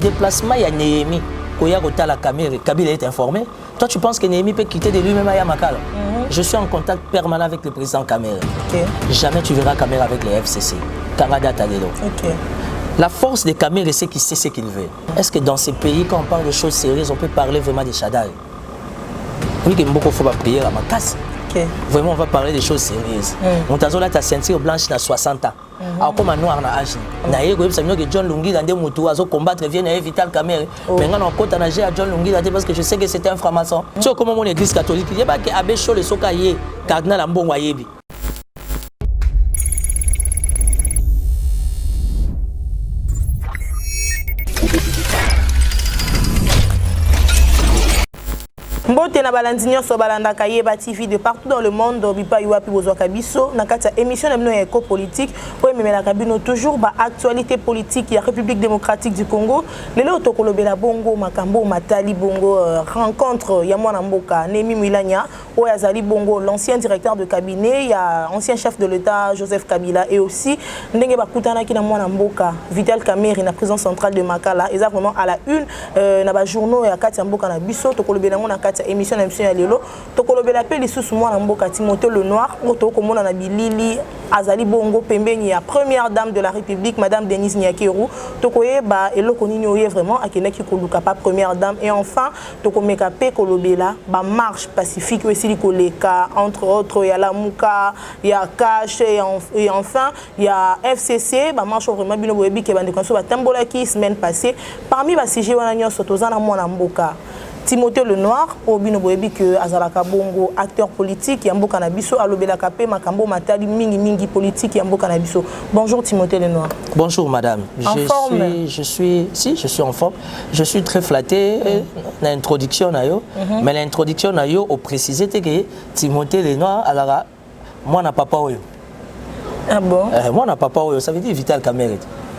déplacement, il y a Néhémie. Quand il y a la caméra, Kabila est informé. Toi, tu penses que Néhémie peut quitter de lui-même à Yamakala? Je suis en contact permanent avec le président Kamere. Jamais tu verras Kamere avec les FCC. Canada Tadelo. La force de Kamere, c'est qu'il sait ce qu'il veut. Est-ce que dans ces pays, quand on parle de choses sérieuses, on peut parler vraiment des Shaddai? Oui, il faut payer à ma casse. Vraiment, on va parler des choses sérieuses. On t'a dit ta ceinture blanche à 60 ans. Alors, comme un noir na âge. Que John Lungi dans des moutons, à combattre, vient à Vital Kamere. Maintenant, on compte à nager à John Lungi parce que je sais que c'était un franc-maçon. Tu sais comment mon église catholique, il y a pas qu'Abbé Chaud le Sokaye, Cardinal Ambon Wayebi. Mbote na balandinyo so balanda Kayeba TV de partout dans le monde bipa yuapi bozwa kabiso na kati ya émission na bino ya éco politique po ememela kabino toujours ba actualité politique ya République démocratique du Congo lelo tokolobela bongo makambo matali bongo rencontre ya mwana mboka Nemi Mwilanya o yazali bongo l'ancien directeur de cabinet ya ancien chef de l'État Joseph Kabila et aussi ndenge bakutana ki na mwana mboka Vital Kamerhe na prison centrale de Makala eza vraiment à la une na ba journaux ya kati ya mboka na biso tokolobela mona émission ya lelo tokolobela pe lisusu mwana mboka Timothée Lenoir oto komona na bilili azali bongo pembeni ya première dame de la République madame Denise Nyakeru tokoyeba eloko nini oye vraiment akenaki koluka pa première dame et enfin tokomeka pe kolobela ba marche pacifique esili koleka entre autres ya Lamuka ya Cash et enfin ya FCC ba marche vraiment bino boyebi ke bande konso batambola ki semaine passée parmi ba sujet wana nyonso tozana mwana mboka Timothée Lenoir, Obino Boyebi que Azalaka Bongo, acteur politique, Yambo Kanabiso, Alobela Kapé, Makambo Matali, Mingi politique, Yambo Kanabiso. Bonjour Timothée Lenoir. Bonjour madame. Je suis en forme. Je suis très flatté. L'introduction mais l'introduction au précisé que Timothée Lenoir, alors moi n'a pas oyo. Ah bon? Moi n'a pas oyo, ça veut dire Vital Kamerhe.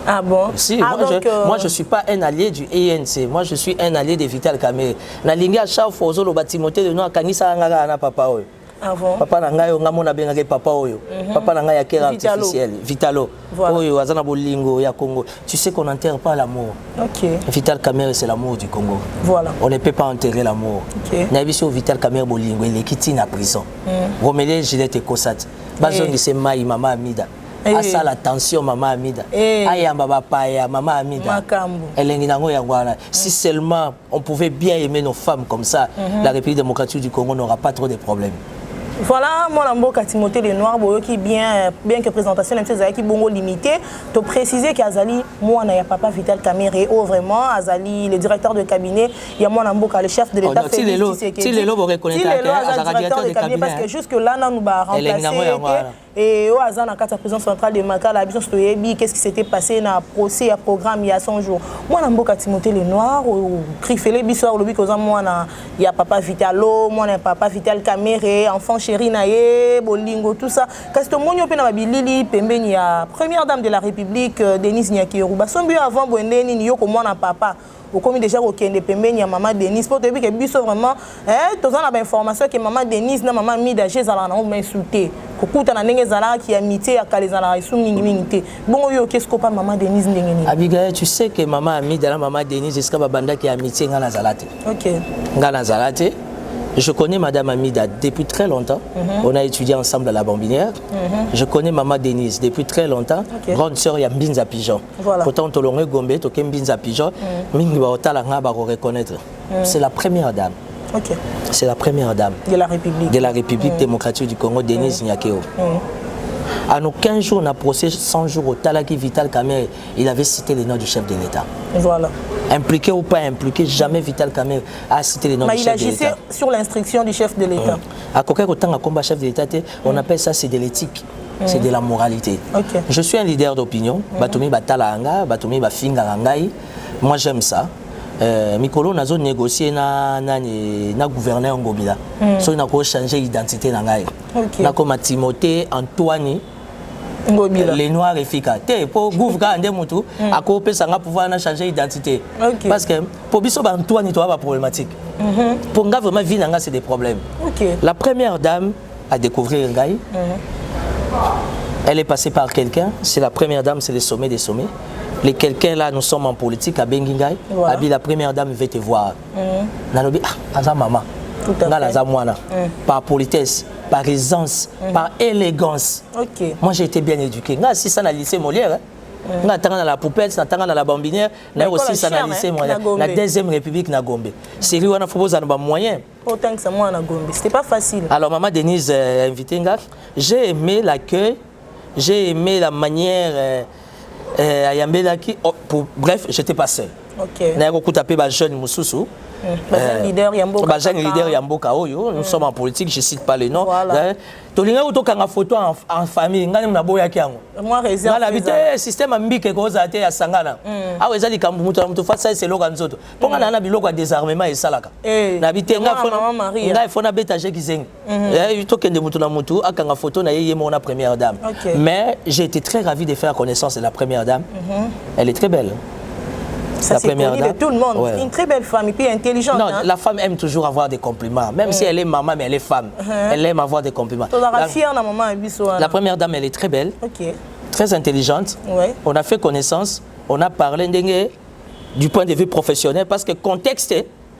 Ah bon? Si, moi je ne suis pas un allié du ENC, moi je suis un allié de Vital Kamerhe. Na lingi à chaque fois au Timothée Lenoir kanisa ngaka na papa oyo. Ah bon? Papa na ngai nga mona benga papa oyo. Papa na ngai ya kera artificiel, Vitalo. Oyo azana bolingo ya Congo. Tu sais qu'on n'enterre pas l'amour. OK. Vital Kamerhe c'est l'amour du Congo. Voilà. On ne peut pas enterrer l'amour. OK. Na biso Vital Kamerhe bolingo il est quitté na prison. Romélé Gilette Kosat. Bazongi c'est Mai Mama Amida. Asa la tension Mama Amida. Ayamba Bapaya Mama Amida. Si seulement on pouvait bien aimer nos femmes comme ça, la République démocratique du Congo n'aura pas trop de problèmes. Voilà, mon amboka Timothée Lenoir, qui bien que présentation même chose qui bongo limité, te préciser qu'Azali, moi na papa Vital Kamerhe, oh vraiment Azali le directeur de cabinet, il y a mon amboka le chef de l'État Félix Tshisekedi. Si les lots vous reconnaissez Azali directeur de cabinet parce que jusque là nous va remplacer et au Azan à la présidence centrale de Makala, la vision de qu'est-ce qui s'était passé dans le procès à programme il y a 100 jours. Moi amboka Timothée Lenoir, au Crifele Bissor, le bicosa moi il y a papa Vitalo, moi na papa Vital Kamerhe, enfant chéri nae bolingo tout ça parce que monyo pe na bilili pembeni ya première dame de la République Denise Nyakeru basombi avant boendeni ni yo ko mwana papa au commis déjà au kende pembeni ya maman Denise pour te dire que biso vraiment tozana na ba information que maman Denise na maman Mida jezala na m'insulter kokuta na ndenge zala ki amitié ya kalezala isu mingi te bongo yo qu'est-ce que pas maman Denise ndenge ni Abigail tu sais que maman Amida la maman Denise jusqu'à babanda qui amitié ngana zalate. OK Ngana zalate. Je connais Madame Amida depuis très longtemps. On a étudié ensemble à la Bambinière. Je connais Maman Denise depuis très longtemps. Grande sœur, il y a Mbinza Pigeon. Pourtant, tu l'as Gombe, tu as Mbinza Pigeon. C'est la première dame. C'est la première dame de la République. De la République démocratique du Congo, Denise Nyakeru. À nos 15 jours, on a procès 100 jours au Talaki Vital Kamerhe. Il avait cité les noms du chef de l'État. Voilà. Impliqué ou pas impliqué, jamais Vital Kamerhe a cité les noms du chef de l'État. Il agissait sur l'instruction du chef de l'État. À quelqu'un autant un combat chef de l'État, on appelle ça c'est de l'éthique. C'est de la moralité. Je suis un leader d'opinion. Batoumi Batalanga, Batoumi Bafinga Rangai. Moi j'aime ça. Mikolo nazo négocier na gouverneur Ngobila. So il n'a pas changé l'identité nangai. Na comme Timothée Antoine les noirs efficaces. Pour gouverner mutu, à couper ça va pouvoir changer l'identité. Parce que pour biso Antoine il doit avoir problématique. Pour nga vraiment vie nanga c'est des problèmes. La première dame a découvert Ngai. Elle est passée par quelqu'un. C'est la première dame, c'est le sommet des sommets. les quelqu'un là, nous sommes en politique à Bengingai. Voilà. La première dame veut te voir. Nalobi, ah, maman. Par politesse, par aisance, par élégance. Moi j'ai été bien éduqué. Si ça n'a lycée Molière. On a dans la poupette, on a dans la bambinière, on a aussi analysé la deuxième république na Gombe. C'est lui on a proposé un moyen. Autant que ça moi na Gombe, c'était pas facile. Alors maman Denise invité nga, j'ai aimé l'accueil, j'ai aimé la manière bref, j'étais pas seul. OK. Na ko tapé ba jeune mususu. Leader Yamboka. Leader Yamboka Oyo, nous sommes en politique, je cite pas le nom. Tolinga utokanga photo en famille, ngani mnaboya kiango. Moi réserve. Ngala bité système ambike ko zate ya sangana. Awe zali kambu mutu fasa c'est loka nzoto. Ponga na biloko ya désarmement et salaka. Na bité nga fona beta je kizengi. Utokende mutu na mutu akanga photo na yeye mona première dame. Mais j'ai été très ravi de faire connaissance de la première dame. Elle est très belle. Ça c'est connu de tout le monde. Une très belle femme et puis intelligente. Non, la femme aime toujours avoir des compliments. Même si elle est maman, mais elle est femme. Elle aime avoir des compliments. La première dame, elle est très belle, très intelligente. On a fait connaissance, on a parlé du point de vue professionnel parce que contexte,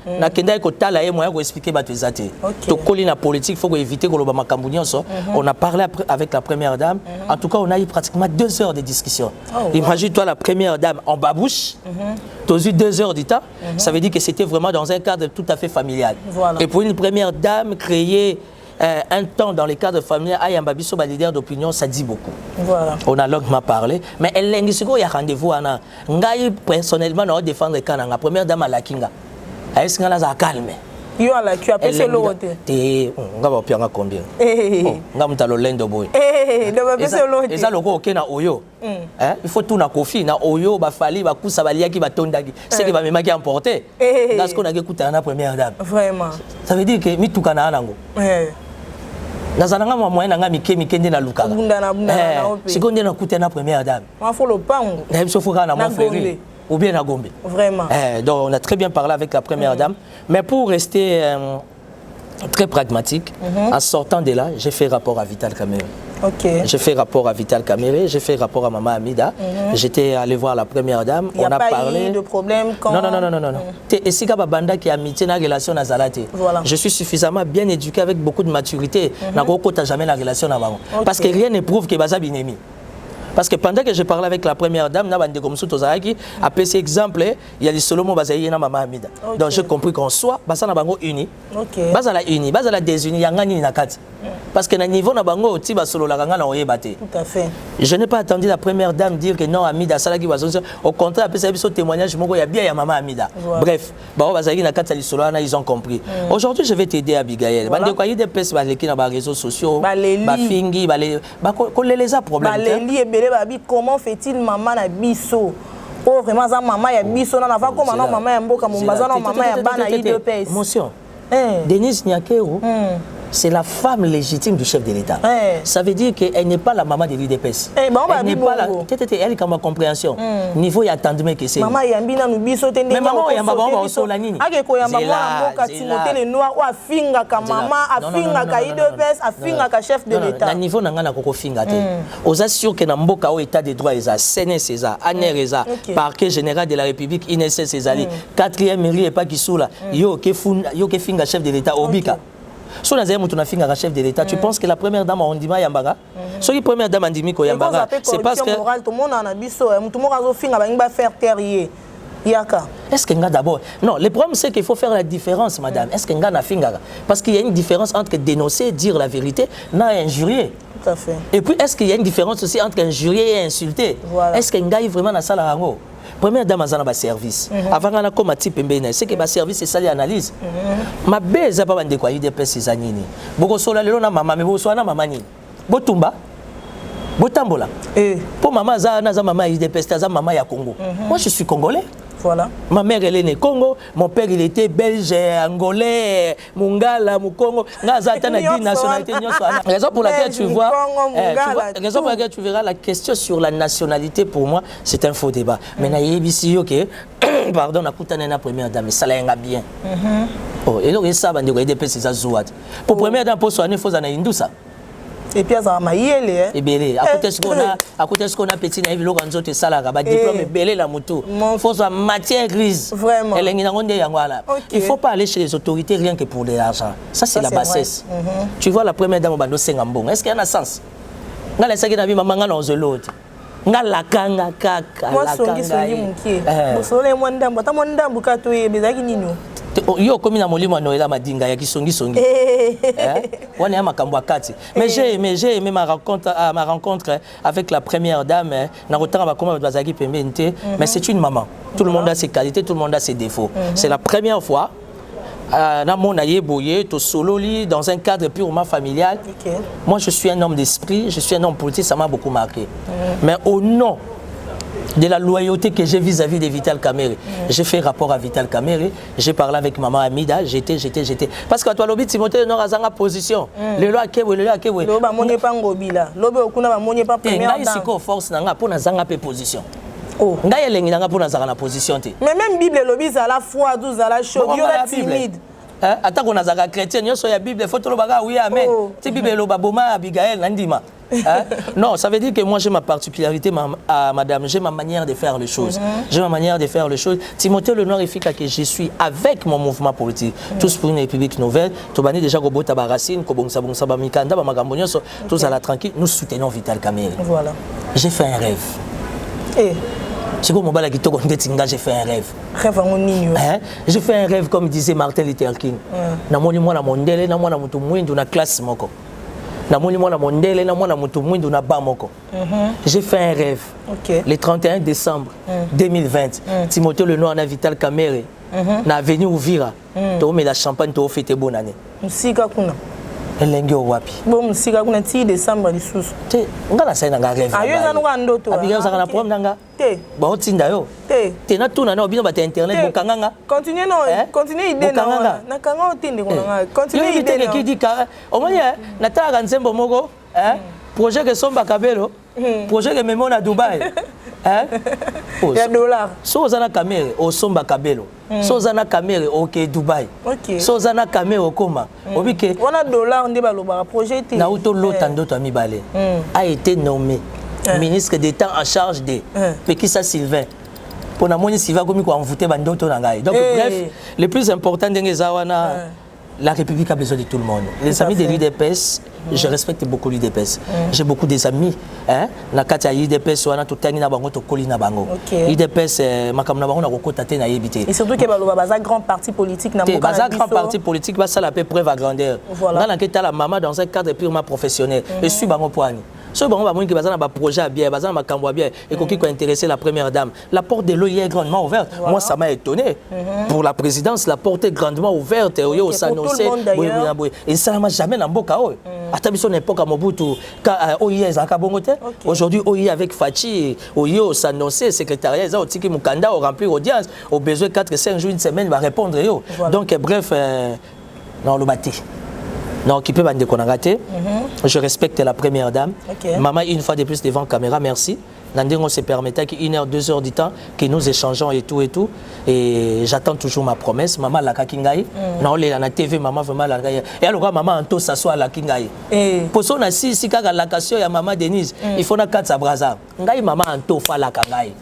na kenda ko tala e moyen ko expliquer ba tezate. To koli na politique, faut éviter ko lo ba makambu nyonso. On a parlé avec la première dame. En tout cas, on a eu pratiquement 2 heures de discussion. Imagine-toi la première dame en babouche. Tu as eu 2 heures du temps. Ça veut dire que c'était vraiment dans un cadre tout à fait familial. Et pour une première dame créer un temps dans les cadres familiaux, Ayamba Bisso, leader d'opinion, ça dit beaucoup. On a longuement parlé. Mais elle il y a rendez-vous. Personnellement, on va défendre la première dame à la Kinga. Est-ce qu'elle a calme? Tu as appelé l'autre. On va voir combien. On va mettre le lendo boy. Et ça, le gros, Oyo. Il faut tout na kofi, na Oyo, Bafali, Bakusa, Baliaki, Batondagi. C'est qui va me marquer emporter. Dans ce qu'on a écouté à la première dame. Vraiment. Ça veut dire que Mitukana Nango. Nazalanga moyen nanga mikende na luka. Si on a écouté la première dame. Il faut le pango. Il faut faire na mon frère. Ou bien à Gombe. Vraiment. Donc on a très bien parlé avec la première dame. Mais pour rester très pragmatique, en sortant de là, j'ai fait rapport à Vital Kamerhe. J'ai fait rapport à Vital Kamerhe, j'ai fait rapport à Maman Amida. J'étais allé voir la première dame. On a parlé de problème quand... Non. Et si Banda qui a mis une relation à Zalate, je suis suffisamment bien éduqué avec beaucoup de maturité. Je n'ai jamais la relation à Maman. Parce que rien ne prouve que Baza Binemi. Parce que pendant que je parlais avec la première dame, à PC exemple, il y a des Solomon Bazaï et Maman Amida. Donc j'ai compris qu'on soit Baza Nabango uni, Baza la uni, Baza la désuni, Yangani Nakati. Parce que na niveau Nabango, Tiba Solo la Ganga n'a pas. Tout à fait. Je n'ai pas attendu la première dame dire que non, Amida, ça qui va se au contraire, après ça, il y a témoignage, il y a bien Maman Amida. Bref, Bazaï Nakati Solo, ils ont compris. Aujourd'hui, je vais t'aider, Abigail. Il y a des personnes qui sont sur les réseaux sociaux, Bafingi, les problèmes. Comment fait-il maman na biso? Oh vraiment ça maman ya biso na va comme non maman ya mboka mumbaza na maman ya bana IDPS. Émotion. Denise Nyakero. C'est la femme légitime du chef de l'État. Ça veut dire qu'elle n'est pas la maman de l'IDPS. Elle n'est pas la... Elle est comme ma compréhension. Niveau il y a tant de mecs que c'est. Maman yambina nu biso tende. Mais maman yamba ba osola nini. Ake ko yamba mwa mboka Timothée le noir ou afinga ka maman, afinga ka IDPS, afinga ka chef de l'État. Na niveau nanga ko finga te. Aux assure que na mboka au état de droit eza, CNE César, ANER eza, parquet général de la République INSS Césali, 4e mairie et pas Kisula. Yo ke finga chef de l'État Obika. Si on a un chef de l'État, tu penses que la première dame a ondima Yambaga? Si la première dame a ondima Yambaga, c'est parce que... Est-ce que d'abord... Non, le problème c'est qu'il faut faire la différence, madame. Est-ce que n'a fingaga? Parce qu'il y a une différence entre dénoncer, dire la vérité, n'a injurier. Tout à fait. Et puis, est-ce qu'il y a une différence aussi entre injurier et insulter? Est-ce qu'il y a vraiment dans ça la rango? Première dame a un service. Avant qu'on a comme un type mbéna, c'est que le service c'est ça l'analyse. Ma belle a pas de quoi il dépêche ces années. Beaucoup sola le na maman mais beaucoup sola na maman ni. Botumba. Botambola. Pour maman za na za maman il dépêche za maman ya Congo. Moi je suis congolais. Voilà. Ma mère elle est née Congo, mon père il était belge, angolais, mungala, mukongo. Ngaza tana di nationalité nyonso. Raison pour laquelle tu vois, raison pour laquelle tu verras la question sur la nationalité pour moi, c'est un faux débat. Mais na yebisi OK. Pardon, na kutana na première dame, ça la bien. Oh, et donc ça bande ko DPS ça zouat. Pour première dame pour soigner faut na indusa. Et puis à maïele et belé à côté ce qu'on a petit naïf logo nzoto salaka ba diplôme belé la moto faut soit matière grise vraiment elle ngi ngonde yangwala il faut pas aller chez les autorités rien que pour de l'argent ça c'est la bassesse tu vois la première dame bando sengambong est-ce qu'il y a un sens ngala saki na bi mama ngana ozelote ngala kanga kaka moi songi mukie bosole mo ndambo ta mo ndambo ka to ye bezaki nino yo komi na molimo noela madinga ya kisongi wana ya makambo akati mais j'ai aimé ma rencontre avec la première dame na kotanga ba koma bazaki pembente mais c'est une maman tout le monde a ses qualités tout le monde a ses défauts c'est la première fois na mon ayeboye to sololi dans un cadre purement familial. Moi je suis un homme d'esprit, je suis un homme politique, ça m'a beaucoup marqué. Mais au nom de la loyauté que j'ai vis-à-vis de Vital Kamerhe. J'ai fait rapport à Vital Kamerhe, j'ai parlé avec maman Amida, j'étais. Parce que toi, l'objet Timothée Nord a position. Le loi Kewe, le loi Kewe. Le loi Moné Pangobila, l'objet Okuna va Moné pas première. Ici, force n'a pour n'a position. Oh. Ngaye lengi nanga pour na position te. Mais même Bible lobby à la foi, 12 à la chose, il y a timide. Attends qu'on a zaka chrétien, yo so ya Bible, faut le baga oui amen. Tu Bible lo baboma Abigail Nandima. Non, ça veut dire que moi j'ai ma particularité à madame, j'ai ma manière de faire les choses. J'ai ma manière de faire les choses. Timothée Lenoir efficace que je suis avec mon mouvement politique. Tous pour une république nouvelle, Tobani déjà Gobota Baracine, Kobongsa Bongsa Bamikanda, Bamagambonioso, tous à la tranquille, nous soutenons Vital Kamerhe. Voilà. J'ai fait un rêve. C'est comme j'ai fait un rêve. J'ai fait un rêve comme disait Martin Luther King. Namoni mwana mondele na mwana mutu mwindu na classe moko. Namoni mwana mondele na mwana mutu mwindu na ba moko. J'ai fait un rêve. Le 31 décembre 2020, Timothée Lenoir na Vital Kamerhe na avenue Uvira. To met la champagne to fêter bonne année. Musika kuna. Elengi wapi bon musika kuna ti décembre lisusu te ngala sai na rêve ayo za nuka ndoto abiga za kana problème nanga te ba otinda yo te na tuna na obino ba internet bokanganga continue no continue idée na kanga otinde kuna continue idée yo ki di ka o moya na ta nzembo moko projet que somba kabelo projet que memo na Dubai ya dollar so zana Kamerhe o somba kabelo so zana Kamerhe ok Dubai so zana Kamerhe okoma obike wana dollar ndeba loba projet te na auto lota ndoto amibale a été nommé ministre d'État en charge de Pekisa Sylvain pour na moni Sylvain komi ko envoûter ba ndoto na ngai donc bref le plus important ndenge zawana la République a besoin de tout le monde. Les amis de l'UDPS, je respecte beaucoup l'UDPS. J'ai beaucoup des amis. Nakati l'UDPS, on a tout tangina bango to kolina bango. l'UDPS, makamna bango na kokota te na yebite. Et surtout que baza grand parti politique na mboka. Baza grand parti politique, ça la preuve à grandeur. Dans l'enquête la maman dans un cadre purement professionnel. Et suis bango poani. Ce bon, qui va un projet à bien, un cambo à bien, et qui peut intéresser la première dame. La porte de l'eau est grandement ouverte. Voilà. Moi, ça m'a étonné. Pour la présidence, la porte est grandement ouverte. Pour tout le monde d'ailleurs. Et ça ne m'a jamais dans Boka. Atabiso n'importe à Mobutu. OIE est à Kabongote. Aujourd'hui, OIE avec Fachi, OIE au s'annoncer, secrétariat, ils ont dit Mukanda au remplir audience. Au besoin 4-5 jours, une semaine, va répondre. Donc, bref, non, le bâti. Non, qui peut m'en rater. Je respecte la première dame. Maman, une fois de plus devant la caméra, merci. On se permettait qu'une heure, 2 heures du temps, que nous échangeons et tout et tout. Et j'attends toujours ma promesse. Maman, la kakingaï. Non, la TV, maman, vraiment la kakingaï. Et alors, maman, Anto s'assoit à la kingaï. Pour ça, on a si kaka la question, il y a maman Denise. Il faut na 4 sabraza. Ngaï, maman, Anto fa la kangaï.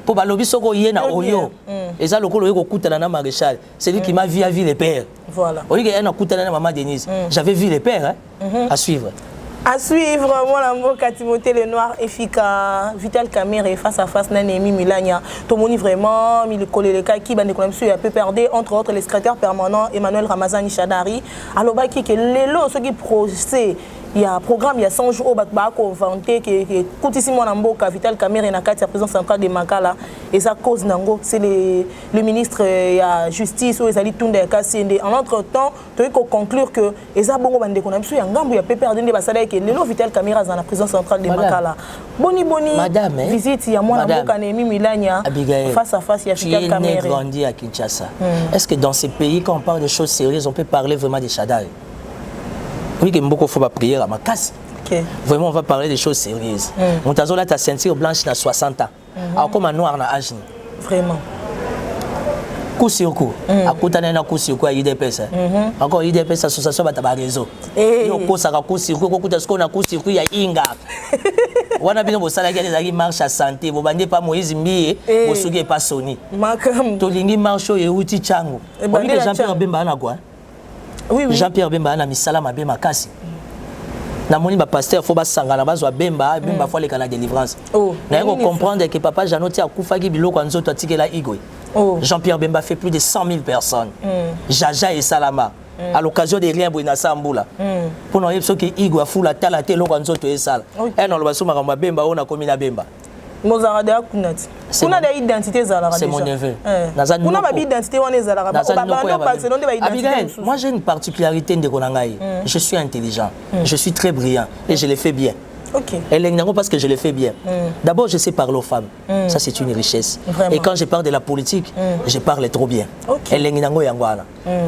Pour balobi soko yena oyo. Et ça, le coup, le kutana na maréchal. C'est lui qui m'a vu à vie les pères. Voilà. Au lieu qu'il y ait un kutana na maman Denise. J'avais vu les pères, à suivre. À suivre, moi, la Timothée Lenoir, efficace, Vital Kamerhe face à face, Nanemi Milania. Tomoni vraiment, il collé les cas qui bande a peu perdu, entre autres les secrétaires permanents Emmanuel Ramazani Chadari. Alors, qui est l'élo, ce qui procède. Il y a un programme, il y a 100 jours au Bakbako vanté qui est coutissimo Namboka, Vital Kamerhe na kati la présidence centrale de Makala. Et ça cause Nango, c'est le ministre de la Justice ou Ezali Tounda Kassende. En entre-temps, tu peux conclure que Eza Bongo Bande Konamsu, il y a un gambo, il y a Pépé Ardende Basada qui est le Vital Kamerhe dans la présidence centrale de Makala. Boni, madame, visite, il y a moi Namboka Nemi Milania, face à face, il y a Vital Kamerhe. Tu es né grandi à Kinshasa. Est-ce que dans ces pays, quand on parle de choses sérieuses, on peut parler vraiment des Chadari? Oui, il faut pas prier à ma casse. Vraiment, on va parler des choses sérieuses. On t'a dit ta ceinture blanche à 60 ans. Alors, comme un noir à âge. Vraiment. coup sur coup. À côté d'un coup sur coup à IDPS. Encore IDPS association bataba réseau. Yo ko saka coup sur coup ko kuta sko na coup sur coup ya inga. Wana bino bosala ke des marche à santé, bo bande pas Moïse Mbiye, bo suki pas Sony. Makam. To lingi marche e uti chango. Obi que Jean-Pierre Bemba na quoi? Oui oui. Jean-Pierre Bemba na misala mabe makasi. Na moni ba pasteur faut ba sangana bazwa Bemba faut les canal délivrance. Na ko comprendre que papa Janoti akufaki biloko nzoto atikela Igwe. Jean-Pierre Bemba fait plus de 100 000 personnes. Jaja et Salama. À l'occasion de rien Bouina Samboula. Pour nous dire que Igwe a fou la tala te loko nzoto e sala. Et non le basuma kamba Bemba on a commis na Bemba. Mozarade akunati. Kuna da identité zala. C'est mon neveu. Kuna ba identité wana zala. Moi j'ai une particularité de Konangaï. Je suis intelligent. Je suis très brillant et je le fais bien. Ok. Parce que je le fais bien. D'abord, je sais parler aux femmes. Ça, c'est une richesse. Vraiment. Et quand je parle de la politique, je parle trop bien. Okay.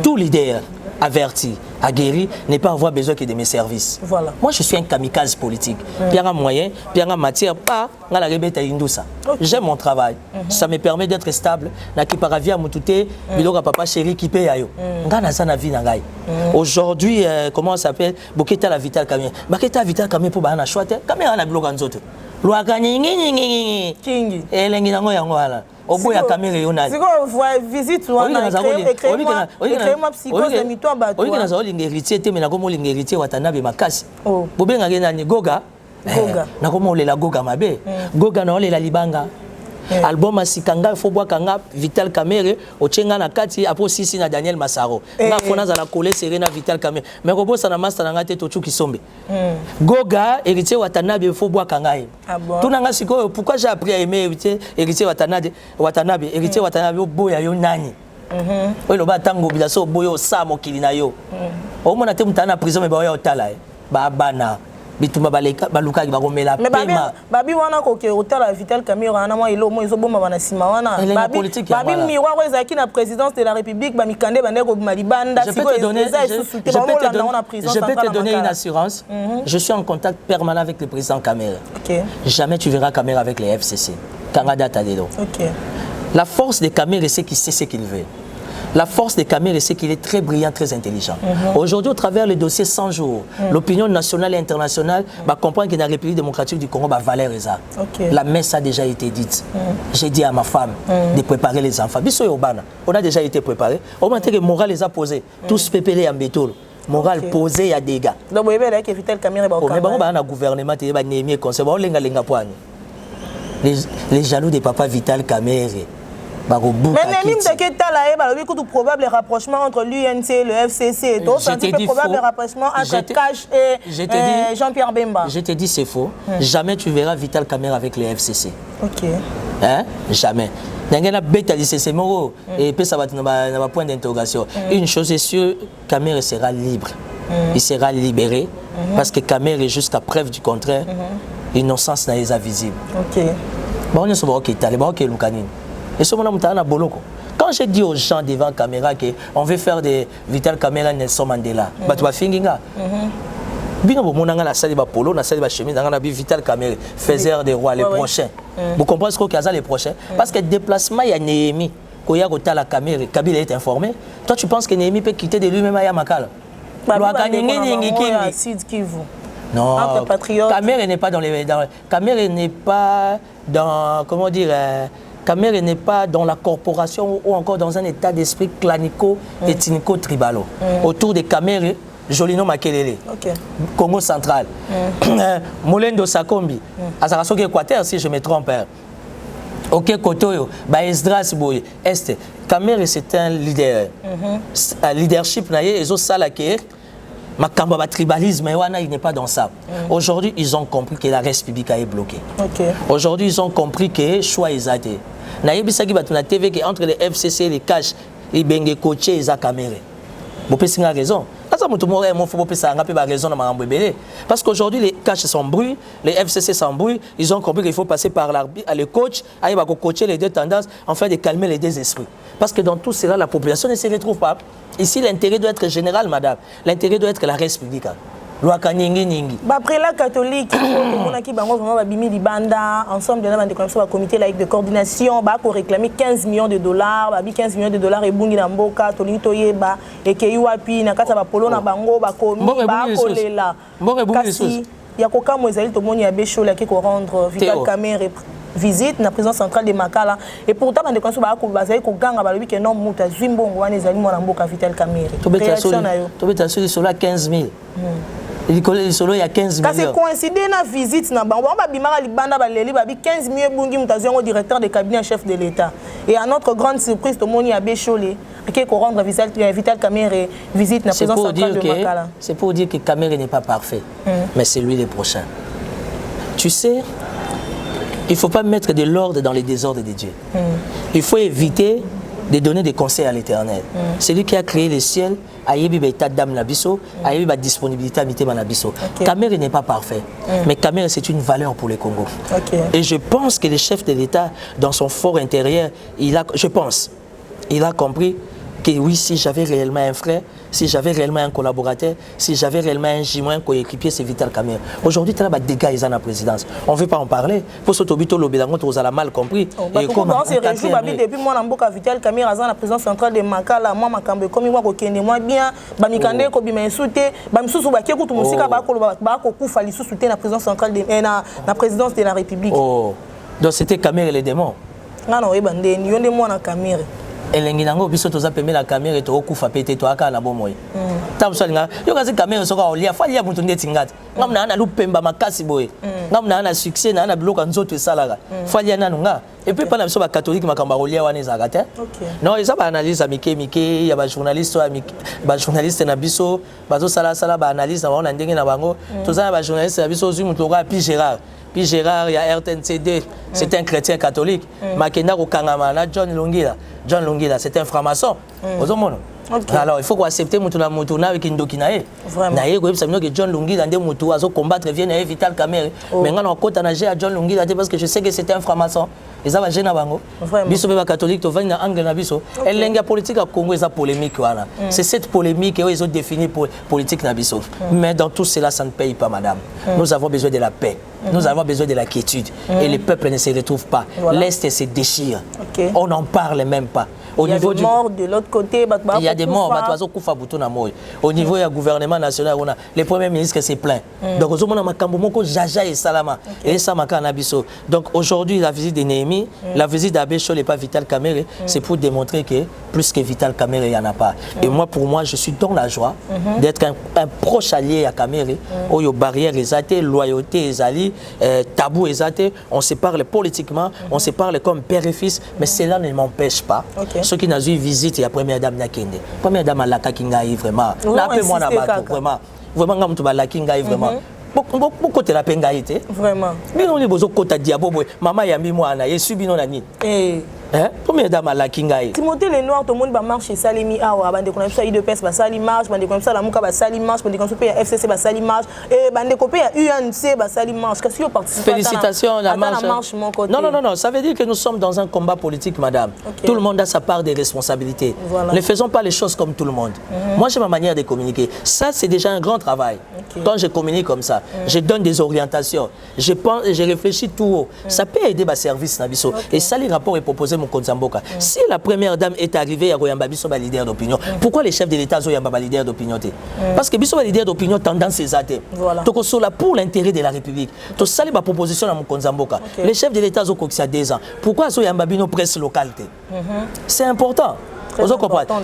Tout leader averti, aguerri, n'est pas avoir besoin que de mes services. Voilà. Moi, je suis un kamikaze politique. Puis un moyen, puis un matière, pas dans la rebête à Indoussa. J'aime mon travail. Ça me permet d'être stable. Papa chéri qui paye ayo. Aujourd'hui, comment ça s'appelle? Boketa la Vital Camille. Boketa Vital Camille pour bana chouette. Caméra na blog anzote. Loi gagné King. Et l'engin yango ala. Au bout ya caméra yona. Si on voit visite ou on a écrit ma psychose de mito bato. Oui, on a héritier te mais na komo héritier Watanabe makasi. Bobenga ngena ni Goga. Goga. Na komo le la Goga mabe. Goga na ole la libanga. Album asikanga fobwa kanga Vital Camere ochenga na kati apo sisi na Daniel Masaro nga fona za la coller Serena Vital Camere mais ko bossa na master na ngate to chuki sombe Goga héritier Watanabe fobwa kanga ye tunanga siko pourquoi j'ai appris à aimer héritier Watanabe héritier Watanabe boya yo nani oyo ba tango bila so boyo sa mokili na yo o mona te mutana prison me ba yo tala ba bana bituma baleka baluka ki bakomela pema babi wana ko ke otala Vital Camera na mo ilo mo izoboma bana sima wana babi miroir ezaki na présidence de la République ba mikande bande ko malibanda je peux te donner une assurance. Je suis en contact permanent avec le président Camera. Jamais tu verras Camera avec les FCC. Canada Tadelo. La force de Camera c'est qu'il sait ce qu'il veut. La force de Camera, c'est qu'il est très brillant, très intelligent. Aujourd'hui, au travers le dossier 100 jours, l'opinion nationale et internationale va comprendre que dans la République démocratique du Congo, Valère Eza. La messe a déjà été dite. J'ai dit à ma femme de préparer les enfants. On a déjà été préparé. Au moment que le moral les a posés, tous pépélés en béton. Moral posé, il y a des gars. Donc, vous avez vu Vital Camera. Gouvernement, les jaloux de papa Vital Camera. Mais même si tu as un probable rapprochement entre l'UNC et le FCC, tu as un probable rapprochement entre Cash et Jean-Pierre Bemba. Je te dis c'est faux. Jamais tu verras Vital Camera avec le FCC. Hein? Jamais. Et puis ça va être un point d'interrogation. Une chose est sûre, Camera sera libre. Il sera libéré parce que Camera est jusqu'à preuve du contraire. Innocence n'est pas visible. Et ce moment quand je dis aux gens devant la caméra qu'on veut faire des Vital Camera Nelson Mandela, tu vas finir. La salle de polo, la salle de chemise, la Vital Camera, faiseur des rois, les prochains. Vous comprenez ce qu'il y a les prochains? Parce que le déplacement, il y a Néhémie. Quand il y a la caméra, Kabila est informé. Toi, tu penses que Néhémie peut quitter de lui-même à Yamakala? Non, Camera n'est pas dans les. Camera n'est pas dans. Comment dire? Camera n'est pas dans la corporation ou encore dans un état d'esprit clanico, ethnico, tribalo. Autour des Camera, Jolino Makelele, Congo central, Molendo Sakombi, Azaraso Équateur, si je me trompe. Ok, Kotoyo, Esdras Boy, Est. Camera, c'est un leader. Leadership, ils ont ça là qui est. Makamba tribalisme, il n'est pas dans ça. Aujourd'hui, ils ont compris que la République est bloquée. Aujourd'hui, ils ont compris que le choix est athée. Entre les FCC et les cash, ils sont coachés et les caméras. Vous avez raison. Parce qu'aujourd'hui, les cash s'embrouillent, les FCC s'embrouillent. Ils ont compris qu'il faut passer par le coach, il va coacher les deux tendances, afin de calmer les deux esprits. Parce que dans tout cela, la population ne se retrouve pas. Ici, l'intérêt doit être général, madame. L'intérêt doit être la République. Loaka ningi. Après la catholique, on a qui bango vraiment babimi libanda ensemble de la bande comme comité laïque de coordination ba pour réclamer 15 millions de dollars, babi 15 millions de dollars et bungi na mboka tolingi ba et ke yuapi na kata ba polo na bango ba komi ba kolela. Kasi ya koka moezali to moni ya besho la ki ko rendre Vital Kamerhe visite na présidence centrale de Makala et pourtant bande comme ba ko bazali ko ganga ba lobi ke non muta zwimbongo wana ezali mona mboka Vital Kamerhe. To beta soli sur la 15 000. Il y a 15 millions. C'est coïncidé na visite na bango ba bimara libanda ba leli ba bi 15 millions bungi mutaziongo directeur de cabinet chef de l'État. Et à notre grande surprise to moni ya Bécholé qui ko rendre Vital Kamerhe visite na présidence centrale de Makala. C'est pour dire que Kamerhe n'est pas parfait, mais c'est lui le prochain. Tu sais, il faut pas mettre de l'ordre dans les désordres de Dieu. Il faut éviter de donner des conseils à l'Éternel. C'est lui qui a créé le ciel, ayebi ba état d'âme na biso, ayebi ba disponibilité à mitema na biso. Kamerhe n'est pas parfait, mais Kamerhe c'est une valeur pour le Congo. Et je pense que le chef de l'État, dans son fort intérieur, il a compris que oui, si j'avais réellement un frère, si j'avais réellement un collaborateur, si j'avais réellement un jumeau, un coéquipier, c'est Vital Kamerhe. Aujourd'hui, tu as des dégâts dans la présidence. On ne veut pas en parler. Pour ce Tobito Lobelango, tu as mal compris. Depuis moi, je suis Vital Kamerhe dans la présidence centrale de Makala. Moi, je comme moi, je moi bien. Je suis la présidence centrale de la présidence de la République. Donc c'était Kamerhe les démons. Non, non, il y a moi dans Kamerhe. Elengi nango biso toza pembe la Kamerhe to okufa pete to aka na bomoy. Tamsolinga yo kazi Kamerhe soka olia fa lia mutu ndeti ngati. Ngamna na lupemba makasi boye. Ngamna na succès na biloko nzoto esalaka. Fa lia nanu nga. Et puis pendant biso ba catholique makamba olia wana ezaka te. Non, eza ba analyse mike ya ba journaliste na biso bazo sala ba analyse na wana ndenge na bango. Toza ba journaliste na biso zu mutu ka Gérard. Puis Gérard, il y a RTNCD, c'est un chrétien catholique. Makenda Kokangama, John Lungila, c'est un franc-maçon. Alors il faut accepter Mutuna avec Indokinae. Naïe, que John Lungila, Moutou, à combattre, vient Vital Kamerhe. Mais on a côté à John Lungila parce que je sais que c'était un franc-maçon. Ils avaient gêné bango. Biso beba catholique, to vient na angle na biso. Elle lenga politique à Congo esa polémique voilà. C'est cette polémique et ils ont défini politique na biso. Mais dans tout cela ça ne paye pas madame. Nous avons besoin de la paix. Nous avons besoin de la quiétude et le peuple ne se retrouve pas. L'Est se déchire. On n'en parle même pas. Au niveau des morts de l'autre côté, il y a des morts. Au niveau du gouvernement national, le premier ministre s'est plaint. Donc, donc aujourd'hui, la visite de Néhémie, la visite d'Abéchol et pas Vital Kamerhe, c'est pour démontrer que plus que Vital Kamerhe, il n'y en a pas. Et moi, pour moi, je suis dans la joie d'être un proche allié à Kamerhe. Où il y a barrières, loyauté, tabou, on se parle politiquement, on se parle comme père et fils, mais cela ne m'empêche pas. Ceux qui n'ont eu visite, il y a première dame Nakende. Première dame à la Kakingaï, vraiment. Là, moi, vraiment. Vraiment, tu vas la Kingaï, vraiment. Beaucoup de la pengaïté. Vraiment. Mais on est besoin de côté diabo. Maman yambi moi na yesu bino na ni. Première dame à la Kingaï. Timothée le noir tout le monde va marcher salimi awa bande comme ça IDPS va sali marche bande comme ça la muka va sali marche bande comme ça FCC va sali marche et bande copé UNC va sali marche qu'est-ce que participe. Félicitations la marche. Non, ça veut dire que nous sommes dans un combat politique madame. Tout le monde a sa part de responsabilité. Ne faisons pas les choses comme tout le monde. Moi j'ai ma manière de communiquer. Ça c'est déjà un grand travail. Quand je communique comme ça, je donne des orientations. Je pense et je réfléchis tout haut. Ça peut aider ma service nabiso et ça les rapports est proposé. Si la première dame est arrivée à Royamba Biso ba leader d'opinion, pourquoi les chefs de l'État sont ba leader d'opinion? Parce que Biso ba leader d'opinion tendance c'est ça. Donc sur la pour l'intérêt de la République. To sali ba proposition à Mokonzamboka. Les chefs de l'État ont coxé à 2 ans. Pourquoi so yamba bino presse localité? C'est important.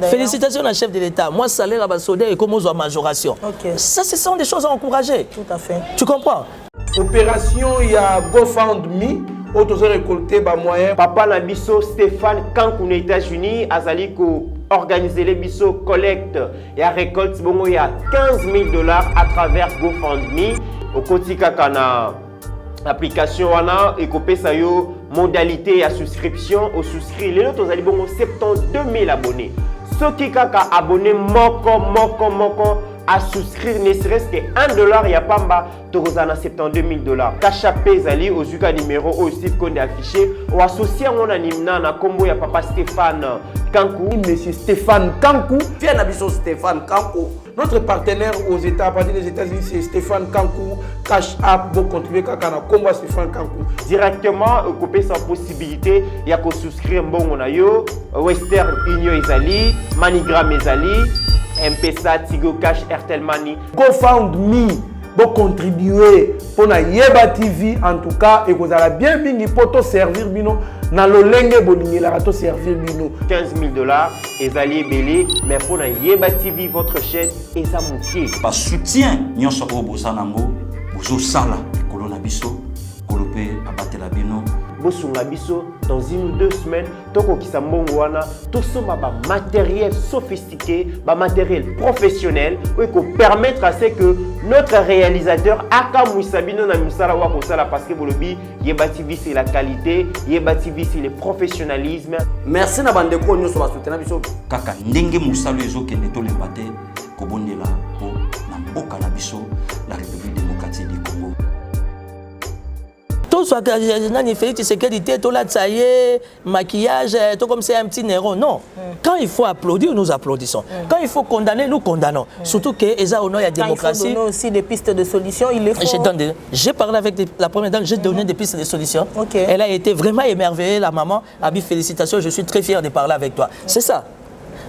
Félicitations à chef de l'État. Moi salaire à Basodé et comme aux majoration. Ça ce sont des choses à encourager. Tout à fait. Tu comprends? Opération il y a GoFundMe. Autos récolté bas moyen. Papa Nabiso Stéphane Kankou aux États-Unis azali ko organiser les biso collecte et à récolte bon il y a $15,000 à travers GoFundMe au kotika kana application wana et ko pesa yo modalité à souscription au souscrit les autres azali bon 72 000 abonnés ceux qui kaka abonné moko à souscrire ne serait-ce que $1 il y a pas Torozana $72 000. Kachapé Zali au Zuka numéro au Steve Konde affiché ou associé à mon animna na combo ya papa Stéphane Kankou. Monsieur Stéphane Kankou. Viens à Biso Stéphane Kankou. Notre partenaire aux États, à partir des États-Unis, c'est Stéphane Kankou. Cash App, vous contribuez à combat Stéphane Kankou. Directement, coupez sa possibilité, il y a qu'à souscrire bon on a yo, Western Union Ezali, Manigram Ezali, M-Pesa, Tigo Cash, Airtel Money. GoFundMe, vous contribuer pour la Yeba TV en tout cas et vous allez bien pour te servir bino. Na lolenge bolingi la rato servir bino. $15,000, Ezali Belé, mais pour la Yeba TV, votre chaîne, Ezamoutier. Par soutien, nous sommes au Bosanango, Bozo Sala, Colonna Bisso, Colopé, Abatela Bino. Bosunga Bisso, dans 1 ou 2 semaines, toko kisambongwana, tout ça ba matériel sophistiqué, ba matériel professionnel, pour permettre à ce que notre réalisateur Aka Moussabino na Moussala wa Kosala parce que bolobi Yeba TV c'est la qualité, Yeba TV c'est le professionnalisme. Merci na bandeko nyoso ba soutenir biso. Kaka ndenge Moussalo ezo kende to lembate ko bondela po na mboka na biso la République démocratique du Congo. Tout soit que Félix Tshisekedi tout là ça y est, maquillage, tout comme c'est un petit néron. Non. Quand il faut applaudir, nous applaudissons. Quand il faut condamner, nous condamnons. Surtout que Eza au nom il y a démocratie. Il faut donner aussi des pistes de solutions. Il faut. J'ai parlé avec la première dame, j'ai donné des pistes de solutions. Okay. Elle a été vraiment émerveillée, la maman. Abi, félicitations, je suis très fier de parler avec toi. C'est ça.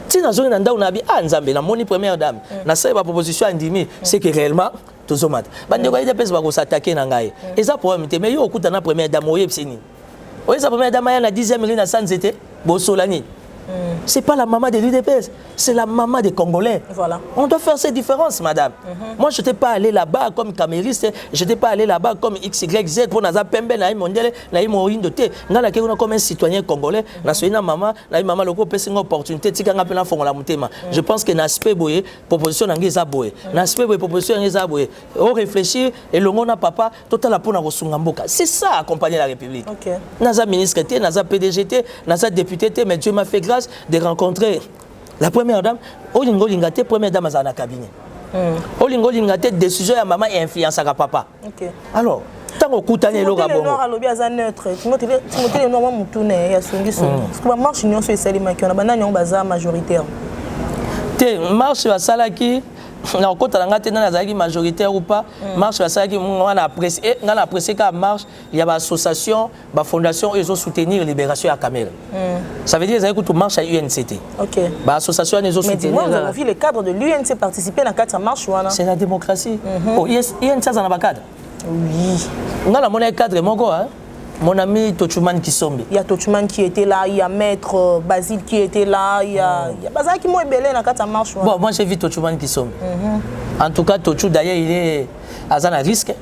Si dans une andao nabi Nzambe, la moni première dame, na sa proposition andimi, c'est que réellement tout ça mat. Bande ko ide pesa ba s'attaquer na ngai. Et ça problème te mais yo okuta na première dame oyebsini. Oyesa première dame ya na 10e ligne na Sanzete, bo solani. C'est pas la maman de l'UDPS, c'est la maman des Congolais. Voilà. On doit faire ces différences, madame. Moi, je n'étais pas allé là-bas comme camériste, je n'étais pas allé là-bas comme XYZ pour Naza Pembe, Naïm Mondial, Naïm Morin de Thé. Nous comme un citoyen congolais, Naïm maman, Naïm maman, le groupe une opportunité, je pense que l'aspect boye, proposition n'angeza boye. L'aspect boye, proposition n'angeza boye. On réfléchit et le monde papa, total la pour na Rosungamboka. C'est ça, accompagner la République. Naza ministre, Naza PDGT, Naza député, mais Dieu m'a fait grâce de rencontrer la première dame. Olingo Lingate, première dame à la cabinet. Olingo Lingate, décision à maman et influence à papa. Alors, tant au coup tanné le rabon. Noir à l'objet à neutre. Timothée le noir moutoune et à son guisson. Parce que la marche union sur les qui on a banane en bazar majoritaire. Te marche à Salaki. Na kota nga tena nazaki majoritaire ou pas marche basaki on a apprécié qu'à marche il y a une association ba fondation ils ont soutenir libération à Kamel. Ça veut dire que tout marche à UNCT. OK. Ba association ils ont soutenir. Mais dis-moi, vu les cadres de l'UNC participer dans cadre ça marche ou non? C'est la démocratie. Oh UNC ça n'a pas cadre. Oui. On a la monnaie cadre mon gars. Mon ami Tochuman Kisombe. Il y a Tochuman qui était là, il y a Maître Basile qui était là, il y a Bazar qui m'a ébellé dans la marche. Bon, moi j'ai vu Tochuman Kisombe. En tout cas, Tochou d'ailleurs il est à un risque.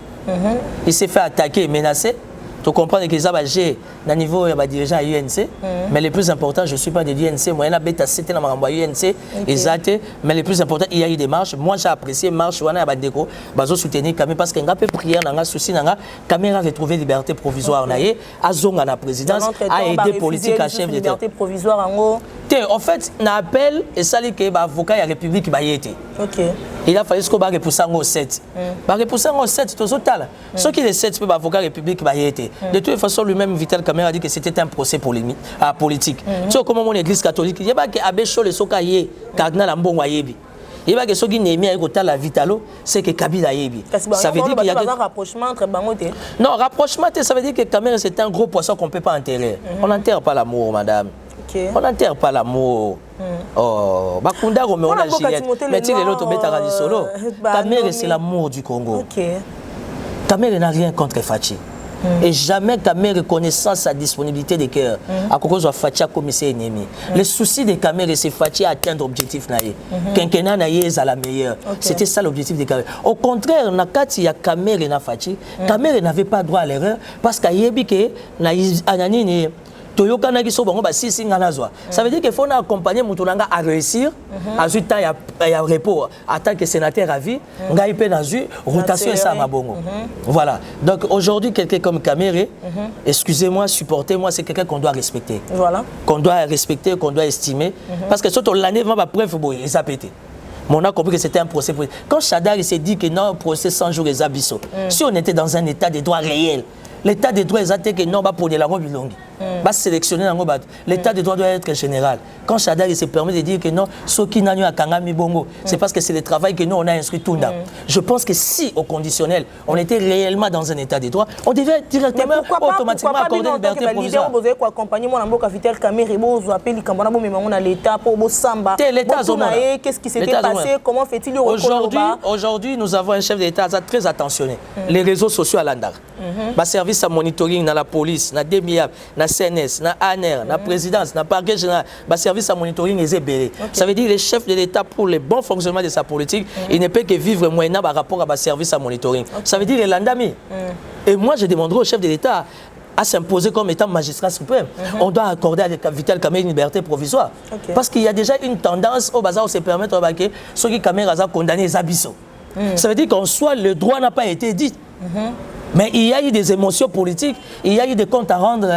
Il s'est fait attaquer et menacer. Tu comprends que ça va gérer au niveau des dirigeants à l'UNC. Mais le plus important, je ne suis pas de l'UNC. Moi, je suis dans l'UNC. Exact. Mais le plus important, il y a eu des marches. Moi, j'ai apprécié les marches. Je vais soutenir quand même parce que je peux prier dans la souci. Caméra retrouver liberté provisoire. À Zonga, la présidence, a aidé politique à chef d'État. Liberté provisoire en fait, on appelle et ça dit que l'avocat de la République va y être. Il a fallu que je repousser au 7. Je repousser au 7, tout total. Ce qui est 7, l'avocat de la République va y être. De toute façon, lui-même, Vital Kamera a dit que c'était un procès politique. Tu sais comment mon église catholique, il y a pas que Abbé Chole Sokaye, cardinal Ambongo Ayebi. Il y a que ce qui n'est pas la Vitalo, c'est que Kabila Ayebi. Ça veut dire qu'il y a un rapprochement entre Bangote. Non, rapprochement, ça veut dire que Kamera, c'est un gros poisson qu'on ne peut pas enterrer. On n'enterre pas l'amour, madame. On n'enterre pas l'amour. Oh, Bakunda Romeo na Juliette. Mais tu es l'autre bêta solo. Kamera, c'est l'amour du Congo. Kamera n'a rien contre Fachi. Et jamais Kamere reconnaissant sa disponibilité de cœur à cause de Fatia commissaire ennemi. Le souci de Kamere, c'est Fatia atteindre l'objectif. Quinquennat est à la meilleure. C'était ça l'objectif de Kamere. Au contraire, il y a Kamere et Fatia. Kamere n'avait pas droit à l'erreur parce qu'il y a Anani. Ça veut dire qu'il faut accompagner Moutounanga à réussir. À ce temps, il y a repos. En tant que sénateur à vie, il y a une rotation et ça à Bongo. Voilà. Donc aujourd'hui, quelqu'un comme Kamere, excusez-moi, supportez-moi, c'est quelqu'un qu'on doit respecter. Voilà. Qu'on doit respecter, qu'on doit estimer. Parce que surtout l'année, il va preuve, il s'est pété. Mais on a compris que c'était un procès. Quand Chadar s'est dit que non, procès 100 jours, les abyssaux. Si on était dans un état de droit réel, l'état de droit, ils ont dit que non, on va prendre la robe longue. va sélectionner dans l'état de droit doit être général. Quand Chadal se permet de dire que non, ceux qui n'ont à Kangami Bongo, c'est parce que c'est le travail que nous on a instruit tout le monde. Je pense que si au conditionnel, on était réellement dans un état de droit, on devait directement automatiquement accorder une liberté provisoire. Qu'est-ce qui s'était passé? Comment fait-il le Aujourd'hui, nous avons un chef d'État très attentionné. Les réseaux sociaux à l'Andar. Le service à monitoring dans la police, dans DMIAP, dans CNS, dans ANR, dans la présidence, dans le parquet général, le service à monitoring est ébélé. Ça veut dire que le chef de l'État, pour le bon fonctionnement de sa politique, il ne peut que vivre moyennant par rapport à service à monitoring. Ça veut dire que l'Andami. Et moi, je demanderai au chef de l'État à s'imposer comme étant magistrat suprême. On doit accorder à Vital Kamerhe une liberté provisoire. Parce qu'il y a déjà une tendance au bazar où se permettre que ceux qui Kamerhe ont condamné les abyssaux. Ça veut dire qu'en soi, le droit n'a pas été dit. Mais il y a eu des émotions politiques, il y a eu des comptes à rendre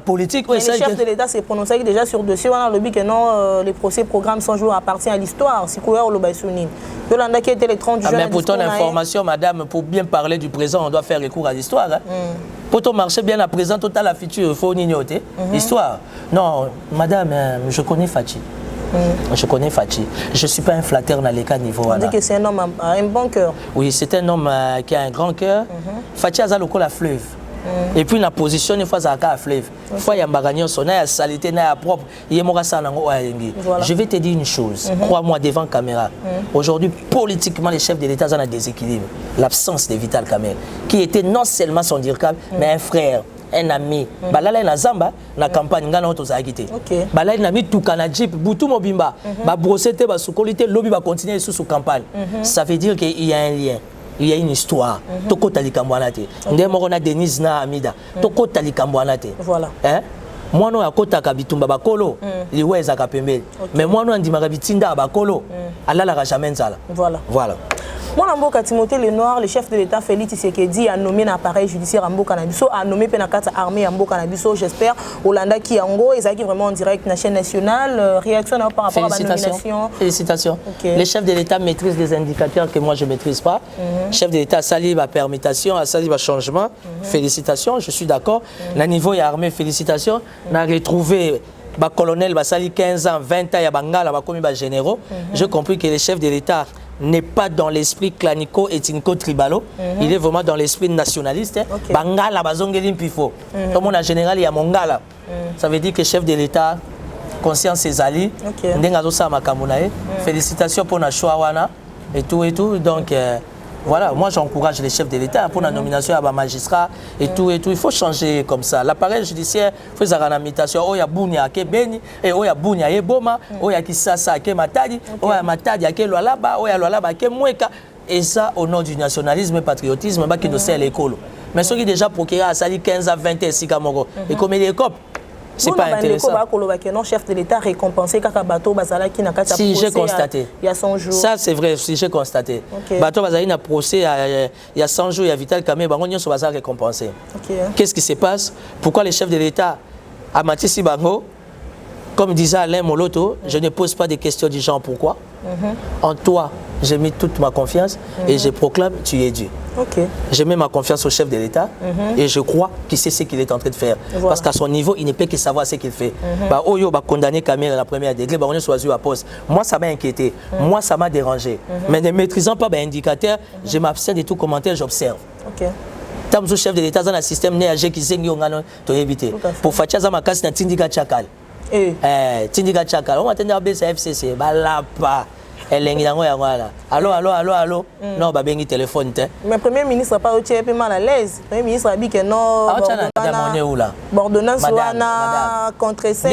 politiques. Le chef de l'État s'est prononcé déjà sur le dossier. On a le but que non, les procès programmes 100 jours appartiennent à l'histoire. Si quoi, on le baïsouni. Yolanda qui était les 30 juin. Mais pour ton information, madame, pour bien parler du présent, on doit faire recours à l'histoire. Pour ton marché bien à présent, tout à la future, il faut ignorer. Histoire. Non, madame, je connais Fachi. Je connais Fachi. Je ne suis pas un flatteur dans les cas niveau. On dit que c'est un homme à un bon cœur. Oui, c'est un homme qui a un grand cœur. Fachi a le la fleuve. Et puis la position, une fois ça a fleuve. Une fois il y a un son, il y a saleté, il y a propre. Je vais te dire une chose. Crois-moi devant caméra. Aujourd'hui, politiquement, les chefs de l'État ont un déséquilibre. L'absence de Vital Kamerhe, qui était non seulement son dirkab, mais un frère. Un ami. Balala na Zamba na campagne ngana auto za quitté. Balala na mi tout kanajip butu mobimba. Ba brossete ba soukolité lobby ba continuer sous campagne. Ça veut dire qu'il y a un lien. Il y a une histoire. Toko talikambwanate. Ndemo na Denise na Amida. Toko talikambwanate. Voilà. Hein? Moi non akota kabitumba bakolo liwe za kapembe. Mais moi non ndimaka bitinda bakolo. Alala ka jamais nzala. Voilà. Voilà. Moi, Mboka Timothée Lenoir, le chef de l'État Félix Tshisekedi a nommé un appareil judiciaire à Mboka Nabiso, a nommé Penakata armée à Mboka Nabiso. J'espère Hollanda qui Ango, et ça qui vraiment en direct la chaîne nationale. Réaction par rapport à la nomination. Félicitations. Le chef de l'État maîtrise des indicateurs que moi je ne maîtrise pas. Le chef de l'État a sali ma permutation, a sali ma changement. Félicitations, je suis d'accord. Le niveau est armé, félicitations. On a retrouvé le colonel Basali 15 ans, 20 ans, il y a Bangala, il y a généraux. J'ai compris que le chef de l'État n'est pas dans l'esprit clanico et ethnico-tribalo, il est vraiment dans l'esprit nationaliste. Bangala, Bazongelim Pifo. Comme on a général, il y a Mongala. Ça veut dire que le chef de l'État, conscient ses alliés, félicitations pour la Chouawana et tout. Donc, voilà, moi j'encourage les chefs de l'État pour la nomination à un magistrat et tout. Il faut changer comme ça. L'appareil judiciaire, il faut faire une imitation. Oh, il y a Bounia qui est Beni, et oh, il y a Bounia qui est Boma, oh, il y a Kisasa qui est Matadi, oh, il y a Matadi qui est Lualaba, oh, il y a Lualaba qui est Moueka. Et ça, au nom du nationalisme et patriotisme, qui doit faire l'école. Mais ceux qui déjà procuré à Sali 15 à 20 et Kamoro, et comme les copes, c'est pas intéressant. Chef de l'État récompensé Kakabato Bazala qui n'a qu'à si j'ai constaté. Il y a 100 jours. Ça c'est vrai, si j'ai constaté. Bato Bazali n'a procès il y a 100 jours, il y a Vital Kamerhe, Bango sur Bazala récompensé. Qu'est-ce qui se passe? Pourquoi les chefs de l'État à Matissi Bango, comme disait Alain Moloto, je ne pose pas de questions du genre pourquoi. En toi, j'ai mis toute ma confiance et je proclame tu es Dieu. Je mets ma confiance au chef de l'État et je crois qu'il sait ce qu'il est en train de faire. Parce qu'à son niveau, il ne peut que savoir ce qu'il fait. Oyo va condamner Kamerhe à la première degré, on est choisi à poste. Moi, ça m'a inquiété. Moi, ça m'a dérangé. Mais ne maîtrisant pas l'indicateur, je m'abstiens de tout commentaire, j'observe. Tant que chef de l'État, dans un système néagé qui s'est évité. Pour Fatia Zamakas, c'est un Tindika Tchakal. Tindika Tchakal. On va attendre à FCC. Balapa. Allô. Non, bah bien téléphone. Mais le Premier ministre n'a pas été mal à l'aise. Le Premier ministre a dit que non. Bordonnance contre 5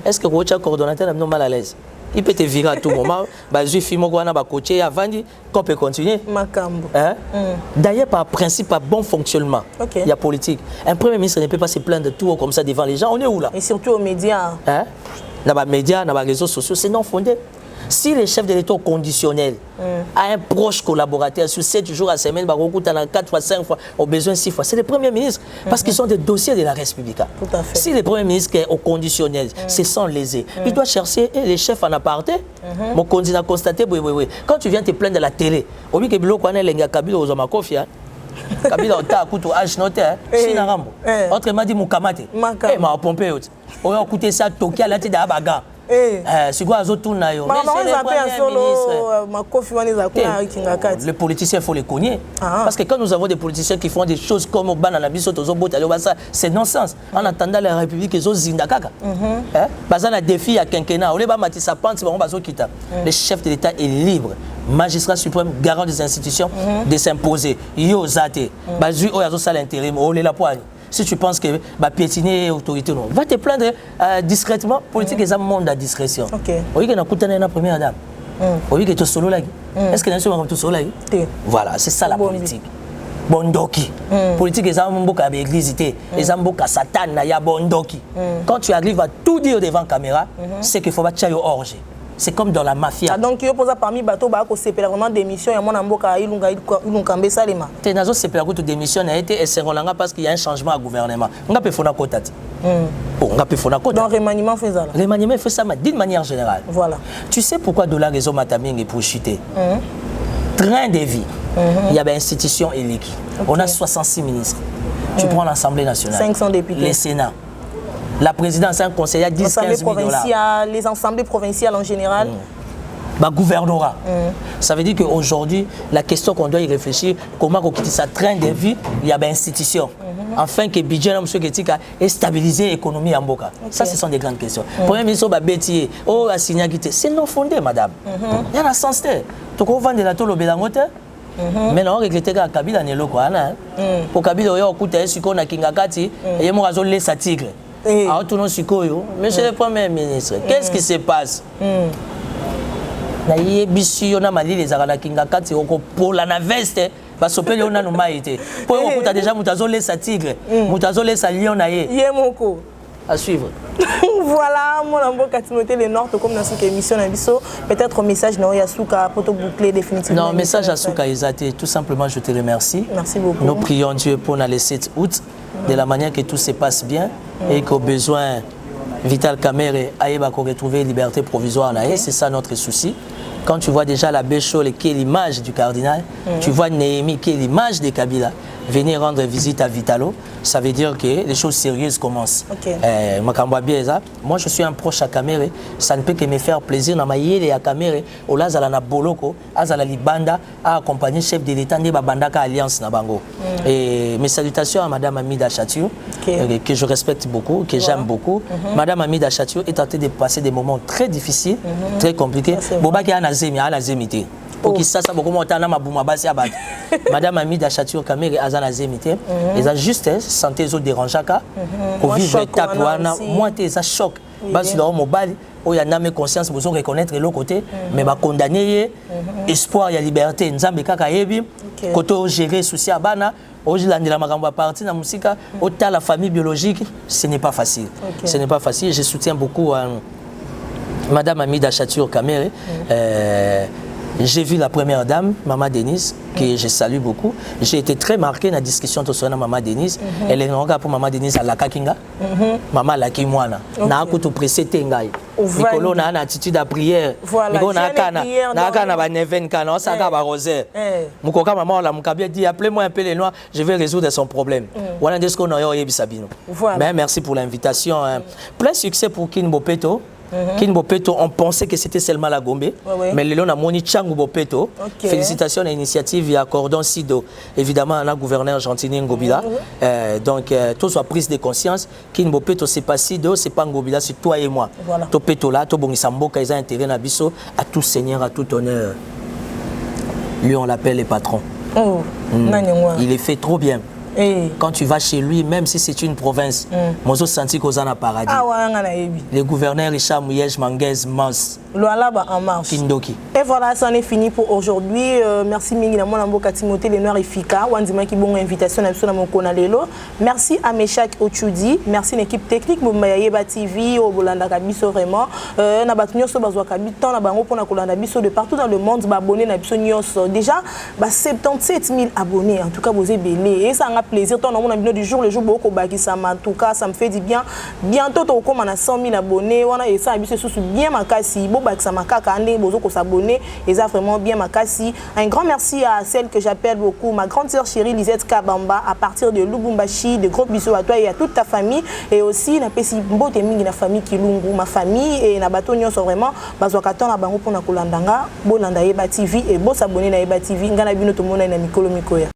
est-ce que vous avez coordonnateur mal à l'aise? Il peut te virer à tout moment. Qu'on peut continuer. D'ailleurs, par principe, par bon fonctionnement, il y a politique. Un Premier ministre ne peut pas se plaindre de tout comme ça devant les gens. On est où là? Et surtout aux médias. Dans les médias, dans les réseaux sociaux, c'est non fondé. Si le chef de l'État conditionnel a un proche collaborateur sur 7 jours à semaine, 4 fois, 5 fois, au besoin 6 fois, c'est le Premier ministre. Parce qu'ils sont des dossiers de la République. Tout à fait. Si le Premier ministre est au conditionnel, c'est sans léser. Il doit chercher les chefs en aparté. Mon candidat a constaté, oui. Quand tu viens te plaindre de la télé, au lieu que Biloko ane lenga Kabila Ozomakofi, Kabila ota kutu H note, sinarambo. Autrement dit Mukamate. Ma pompé autre. On a écouté ça Tokia la tête d'Abaga. C'est quoi Azotuna yo? Les politiciens, il faut les cogner. Parce que quand nous avons des politiciens qui font des choses comme au Bananabiso, c'est non-sens. En attendant la République, ils ont Zindakaka. Bazana défi à quinquennat. Le chef de l'État est libre. Magistrat suprême, garant des institutions, de s'imposer. Yo zate. Bazu oyazo sal intérim. Olé la poigne. Si tu penses que piétiner l'autorité, non. Va te plaindre discrètement. Politique est un monde à discrétion. Oui, que nous la première dame. Oui, que tu es solo là. Est-ce que nous sommes tous solo là? Voilà, c'est ça la politique. Bondoki. Politique est un monde à l'église. C'est un monde à Satan. Il y a bondoki. Quand tu arrives à tout dire devant la caméra, c'est qu'il faut pas te orger. C'est comme dans la mafia. Donc, il y a parmi bateaux qui ont vraiment démission. Il y a des gens qui ont séparé démission parce qu'il y a un changement à gouvernement. On a fait donc, remaniement fait ça. Remaniement fait ça d'une manière générale. Voilà. Tu sais pourquoi dollar réseau Mataming est pour chuter? Train de vie. Il y a des institutions éliques. On a 66 ministres. Tu prends l'Assemblée nationale. 500 députés. Le Sénat. La présidence, un conseiller à 10-15 000 $. Les assemblées provinciales en général. Gouvernorat. Ça veut dire qu'aujourd'hui, la question qu'on doit y réfléchir, comment on quitte sa train de vie, il y a des institutions. Afin que le budget est stabilisé l'économie en Boka. Ça, ce sont des grandes questions. Premier ministre, c'est non fondé, madame. Il y a un sens. Tu peux vendre la tôle au Bélangote. Maintenant, on regrette que Kabila n'est pas là. Pour Kabila, il y a un coup de sucre na Kingakati et il y a un laisse à tigre. Monsieur le Premier ministre, qu'est-ce qui se passe? Pour la veste, parce que on a nos maïtés. Pour déjà Moutazo sa tigre, Moutazo sa lion à suivre. Voilà, mon amour Timothée le Nord, comme dans cette émission, peut-être un message non Yasuka pour te boucler définitivement. Non, message à Souka Isate, tout simplement je te remercie. Merci beaucoup. Nous prions Dieu pour le 7 août, de la manière que tout se passe bien et qu'au besoin Vital Kamerhe Aïba qu'on retrouve liberté provisoire, c'est ça notre souci. Quand tu vois déjà la Béchole qui est l'image du cardinal, tu vois Néhémie qui est l'image de Kabila, venir rendre visite à Vitalo, ça veut dire que les choses sérieuses commencent. Moi, je suis un proche à Kamerhe, ça ne peut que me faire plaisir. Dans ma yéle à Kamerhe, au Lazala na Boloko, Azala Libanda, a accompagné le chef de l'État de Babandaka Alliance Nabango. Et mes salutations à Madame Amida Chatiou, que je respecte beaucoup, que j'aime beaucoup. Madame Amida Chatiou est en train de passer des moments très difficiles, très compliqués. Boba qui a la zémité. Pour qui ça beaucoup montagne ma bouma basi abat. Madame Amida Chatiou Kamerhe azana zémité. Ils ont juste santé zo dérangeaka. Pour vivre étape wana moi t'es ça choc. Basi dans mon bal où il y a une conscience besoin reconnaître l'autre côté mais va condamner espoir il y a liberté nzambe kaka yebi côté gérer souci abana aujourd'hui la makambo partie na musika autant la famille biologique ce n'est pas facile. Ce n'est pas facile, je soutiens beaucoup Madame Amida Chatiou Kamerhe. J'ai vu la première dame, Maman Denise, que je salue beaucoup. J'ai été très marqué dans la discussion sur Maman Denise. Elle est encore pour Maman Denise à la Kakinga. Maman la Kimwana. Na kutu précédé ngai. Nicolo na attitude à prière. Nicolo na kana ba neven kana, ça ka ba rosaire. Mukoka maman la mukabia dit appelez-moi un peu les noirs, je vais résoudre son problème. Voilà de ce qu'on a eu Sabino. Mais merci pour l'invitation. Plein succès pour Kin Bopeto. Kin Bopeto, on pensait que c'était seulement la Gombe, mais le long a moni Changu Bopeto. Félicitations à l'initiative via Cordon Sido, évidemment à la gouverneur Gentini Ngobila. Donc tout soit prise de conscience. Kin Bopeto c'est pas Sido, c'est pas Ngobila, c'est toi et moi. To Peto là, to Bongisambo, ils ont intérêt na biso, à tout seigneur, à tout honneur. Lui on l'appelle le patron. Il est fait trop bien. Quand tu vas chez lui, même si c'est une province, moi je senti qu'on a paradis. Le gouverneur Richard Mouyej Manguez Mans, Loalaba en marche. Kindoki. Et voilà, ça en est fini pour aujourd'hui. Merci Mingi na mona mboka Timothée Lenoir et Fika. Wanzima ki bongo invitation na biso na moko na lelo. Merci à Meshak Ochudi. Merci l'équipe technique Mbaya Yeba TV au Bolanda Kabiso vraiment. Na batunyo so bazwa kabitan na bango pona kolanda biso de partout dans le monde ba abonné na biso nyos. Déjà 77 000 abonnés. En tout cas vous êtes belé et ça a plaisir tant on a bino du jour le jour beaucoup bakisa en tout cas ça me fait du bien. Bientôt to comme on a 100 000 abonnés. Wana et ça biso sous bien makasi bo bakisa makaka ande bozo ko s'abonner et ça vraiment bien makasi. Un grand merci à celle que j'appelle beaucoup ma grande sœur chérie Lisette Kabamba à partir de Lubumbashi, de gros bisous à toi et à toute ta famille et aussi na pesi mbote mingi na famille Kilungu, ma famille et na bato nyonso vraiment bazwaka na bango pona kolandanga bolanda Yeba TV et bo s'abonner na Yeba TV ngana bino to mona na mikolo mikoya.